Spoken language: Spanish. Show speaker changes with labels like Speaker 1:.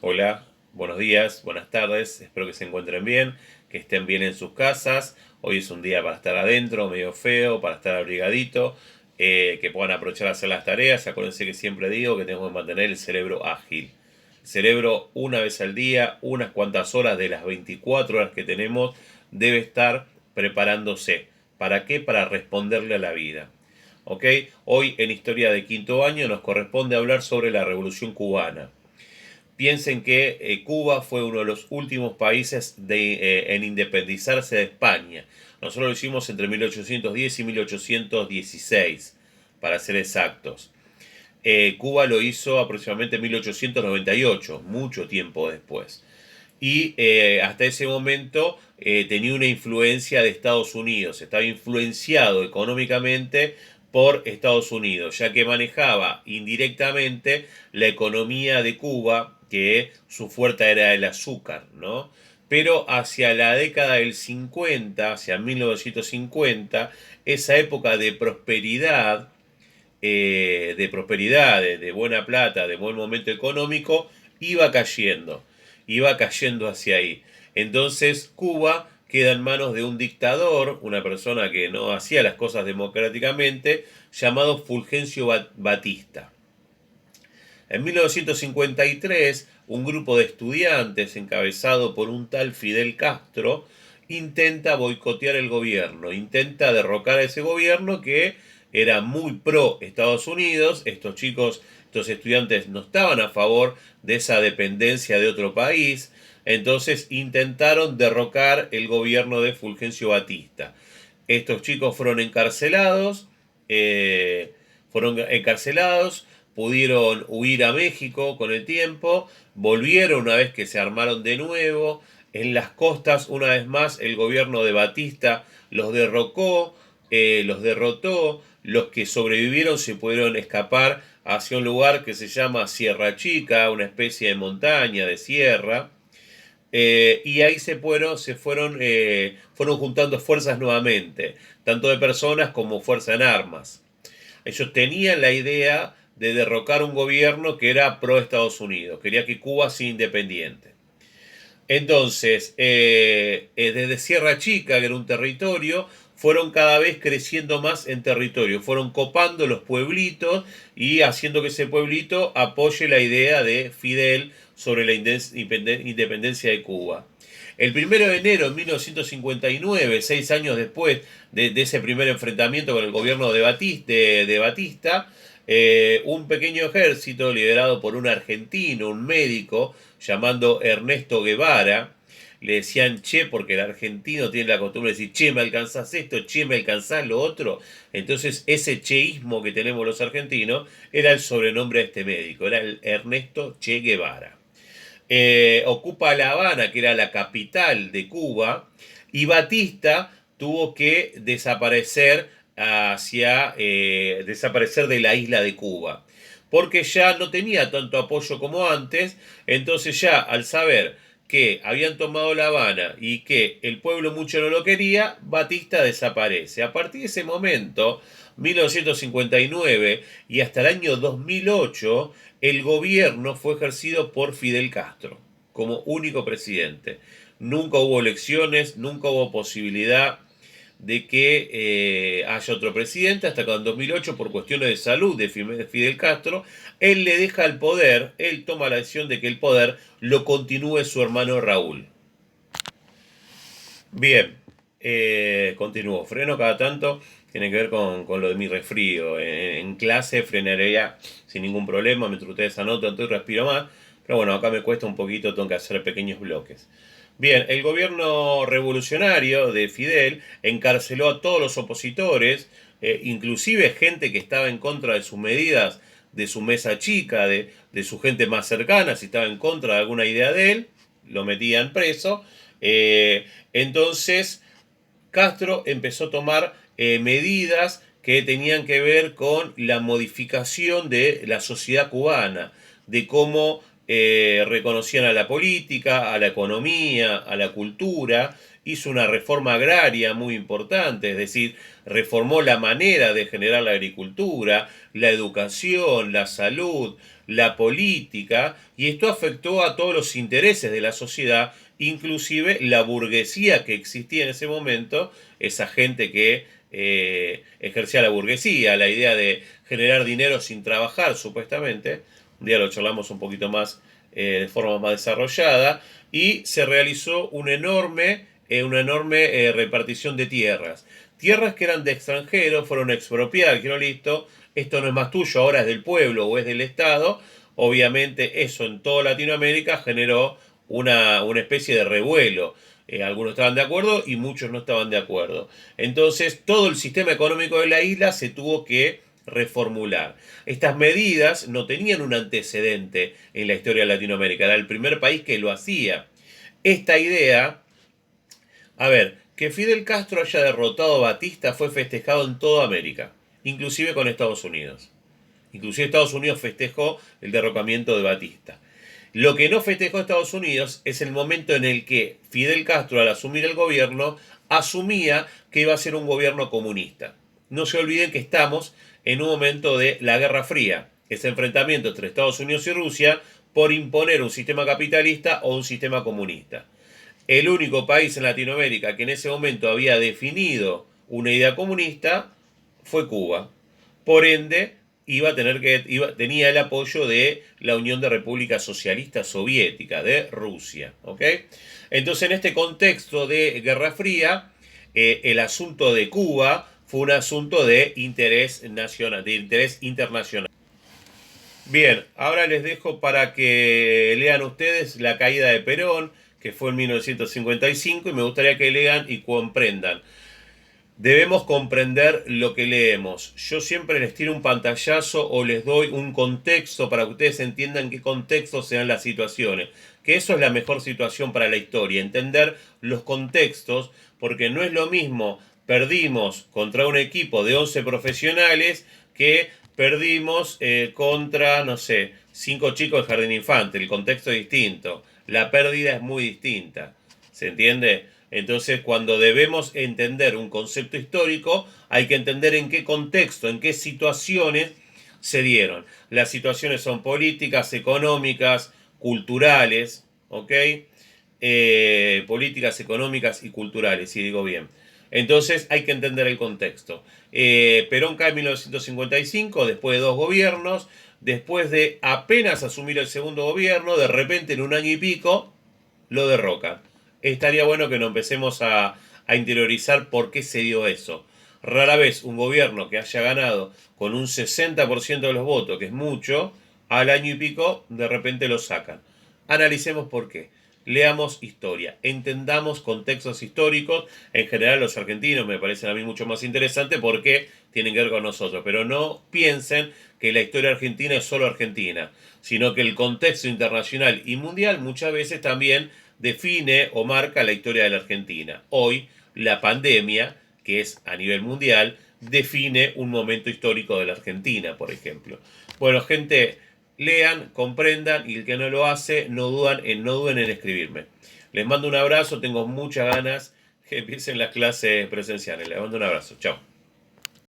Speaker 1: Hola, buenos días, buenas tardes, espero que se encuentren bien, que estén bien en sus casas. Hoy es un día para estar adentro, medio feo, para estar abrigadito, que puedan aprovechar a hacer las tareas. Acuérdense que siempre digo que tenemos que mantener el cerebro ágil. El cerebro una vez al día, unas cuantas horas de las 24 horas que tenemos, debe estar preparándose. ¿Para qué? Para responderle a la vida. ¿Ok? Hoy en Historia de Quinto Año nos corresponde hablar sobre la Revolución Cubana. Piensen que Cuba fue uno de los últimos países en independizarse de España. Nosotros lo hicimos entre 1810 y 1816, para ser exactos. Cuba lo hizo aproximadamente en 1898, mucho tiempo después. Y hasta ese momento tenía una influencia de Estados Unidos, estaba influenciado económicamente por Estados Unidos, ya que manejaba indirectamente la economía de Cuba, que su fuerte era el azúcar, ¿no? Pero hacia la década del 50, hacia 1950, esa época de buena plata, de buen momento económico, iba cayendo hacia ahí. Entonces Cuba queda en manos de un dictador, una persona que no hacía las cosas democráticamente, llamado Fulgencio Batista. En 1953, un grupo de estudiantes encabezado por un tal Fidel Castro intenta boicotear el gobierno, intenta derrocar a ese gobierno que era muy pro Estados Unidos. Estos chicos, estos estudiantes no estaban a favor de esa dependencia de otro país, entonces intentaron derrocar el gobierno de Fulgencio Batista. Estos chicos fueron encarcelados, pudieron huir a México con el tiempo, volvieron una vez que se armaron de nuevo. En las costas, una vez más, el gobierno de Batista los derrotó. Los que sobrevivieron se pudieron escapar hacia un lugar que se llama Sierra Chica, una especie de montaña, de sierra. Y ahí fueron juntando fuerzas nuevamente, tanto de personas como fuerza en armas. Ellos tenían la idea de derrocar un gobierno que era pro Estados Unidos, quería que Cuba sea independiente. Entonces, desde Sierra Chica, que era un territorio, fueron cada vez creciendo más en territorio, fueron copando los pueblitos y haciendo que ese pueblito apoye la idea de Fidel sobre la independencia de Cuba. El 1 de enero de 1959, 6 años después de ese primer enfrentamiento con el gobierno de Batista, un pequeño ejército liderado por un argentino, un médico, llamando Ernesto Guevara, le decían che, porque el argentino tiene la costumbre de decir che, me alcanzás esto, che, me alcanzás lo otro. Entonces, ese cheísmo que tenemos los argentinos era el sobrenombre de este médico, era el Ernesto Che Guevara. Ocupa La Habana, que era la capital de Cuba, y Batista tuvo que desaparecer de la isla de Cuba, porque ya no tenía tanto apoyo como antes. Entonces ya al saber que habían tomado La Habana y que el pueblo mucho no lo quería, Batista desaparece. A partir de ese momento, 1959 y hasta el año 2008, el gobierno fue ejercido por Fidel Castro como único presidente. Nunca hubo elecciones, nunca hubo posibilidad de que haya otro presidente, hasta que en 2008, por cuestiones de salud de Fidel Castro, él le deja el poder, él toma la decisión de que el poder lo continúe su hermano Raúl. Bien, continúo. Freno cada tanto, tiene que ver con lo de mi resfrío. En clase frenaría sin ningún problema, me truté esa nota, entonces respiro más. Pero bueno, acá me cuesta un poquito, tengo que hacer pequeños bloques. Bien, el gobierno revolucionario de Fidel encarceló a todos los opositores, inclusive gente que estaba en contra de sus medidas, de su mesa chica, de su gente más cercana, si estaba en contra de alguna idea de él, lo metían preso. Entonces, Castro empezó a tomar medidas que tenían que ver con la modificación de la sociedad cubana, de cómo reconocían a la política, a la economía, a la cultura, hizo una reforma agraria muy importante, es decir, reformó la manera de generar la agricultura, la educación, la salud, la política, y esto afectó a todos los intereses de la sociedad, inclusive la burguesía que existía en ese momento, esa gente que ejercía la burguesía, la idea de generar dinero sin trabajar, supuestamente. Un día lo charlamos un poquito más de forma más desarrollada, y se realizó una enorme repartición de tierras. Tierras que eran de extranjeros, fueron expropiadas, dijeron listo, esto no es más tuyo, ahora es del pueblo o es del Estado. Obviamente eso en toda Latinoamérica generó una especie de revuelo. Algunos estaban de acuerdo y muchos no estaban de acuerdo. Entonces todo el sistema económico de la isla se tuvo que reformular. Estas medidas no tenían un antecedente en la historia de Latinoamérica, era el primer país que lo hacía. Esta idea, a ver, que Fidel Castro haya derrotado a Batista fue festejado en toda América, inclusive con Estados Unidos. Inclusive Estados Unidos festejó el derrocamiento de Batista. Lo que no festejó Estados Unidos es el momento en el que Fidel Castro, al asumir el gobierno, asumía que iba a ser un gobierno comunista. No se olviden que estamos en un momento de la Guerra Fría, ese enfrentamiento entre Estados Unidos y Rusia por imponer un sistema capitalista o un sistema comunista. El único país en Latinoamérica que en ese momento había definido una idea comunista fue Cuba. Por ende, tenía el apoyo de la Unión de Repúblicas Socialistas Soviéticas, de Rusia. ¿Ok? Entonces, en este contexto de Guerra Fría, el asunto de Cuba fue un asunto de interés nacional, de interés internacional. Bien, ahora les dejo para que lean ustedes La caída de Perón, que fue en 1955, y me gustaría que lean y comprendan. Debemos comprender lo que leemos. Yo siempre les tiro un pantallazo o les doy un contexto para que ustedes entiendan qué contexto se dan las situaciones. Que eso es la mejor situación para la historia, entender los contextos, porque no es lo mismo perdimos contra un equipo de 11 profesionales que perdimos contra, no sé, 5 chicos de jardín infante. El contexto es distinto, la pérdida es muy distinta. ¿Se entiende? Entonces, cuando debemos entender un concepto histórico, hay que entender en qué contexto, en qué situaciones se dieron. Las situaciones son políticas, económicas, culturales, ¿ok? Políticas, económicas y culturales, si digo bien. Entonces hay que entender el contexto. Perón cae en 1955, después de 2 gobiernos, después de apenas asumir el segundo gobierno, de repente en un año y pico, lo derrocan. Estaría bueno que nos empecemos a interiorizar por qué se dio eso. Rara vez un gobierno que haya ganado con un 60% de los votos, que es mucho, al año y pico de repente lo sacan. Analicemos por qué. Leamos historia, entendamos contextos históricos. En general los argentinos me parecen a mí mucho más interesantes porque tienen que ver con nosotros, pero no piensen que la historia argentina es solo argentina, sino que el contexto internacional y mundial muchas veces también define o marca la historia de la Argentina. Hoy la pandemia, que es a nivel mundial, define un momento histórico de la Argentina, por ejemplo. Bueno, gente, lean, comprendan, y el que no lo hace, no duden en escribirme. Les mando un abrazo, tengo muchas ganas que empiecen las clases presenciales. Les mando un abrazo, chao.